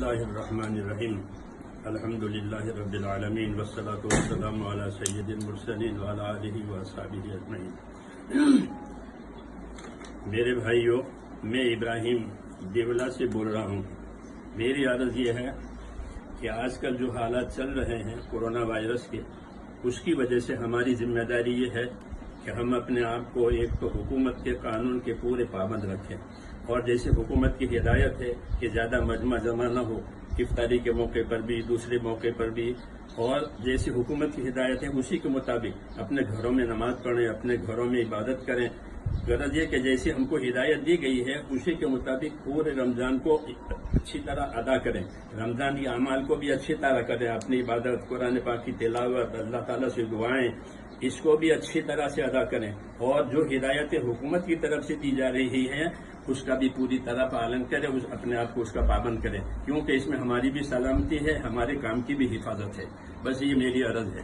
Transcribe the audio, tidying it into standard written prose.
اللہ الرحمن الرحیم الحمدللہ رب العالمین والصلاة والسلام علی سید المرسلین وعلی آلہ واصحابہ اجمعین۔ میرے بھائیوں، میں ابراہیم دیولا سے بول رہا ہوں۔ میری عرض یہ ہے کہ آج کل جو حالات چل رہے ہیں کورونا وائرس کے، اس کی وجہ سے ہماری ذمہ داری یہ ہے کہ ہم اپنے آپ کو ایک تو حکومت کے قانون کے پورے پابند رکھیں، اور جیسے حکومت کی ہدایت ہے کہ زیادہ مجمع جمع نہ ہو، افطاری کے موقع پر بھی دوسرے موقع پر بھی، اور جیسی حکومت کی ہدایت ہے اسی کے مطابق اپنے گھروں میں نماز پڑھیں، اپنے گھروں میں عبادت کریں۔ غرض یہ کہ جیسے ہم کو ہدایت دی گئی ہے اسی کے مطابق پورے رمضان کو اچھی طرح ادا کریں، رمضان کے اعمال کو بھی اچھی طرح کریں، اپنی عبادت، قرآن پاک کی تلاوت، اللہ تعالیٰ سے دعائیں، اس کو بھی اچھی طرح سے ادا کریں، اور جو ہدایتیں حکومت کی طرف سے دی جا رہی ہیں اس کا بھی پوری طرح پالن کریں، اپنے آپ کو اس کا پابند کریں، کیونکہ اس میں ہماری بھی سلامتی ہے، ہمارے کام کی بھی حفاظت ہے۔ بس یہ میری عرض ہے۔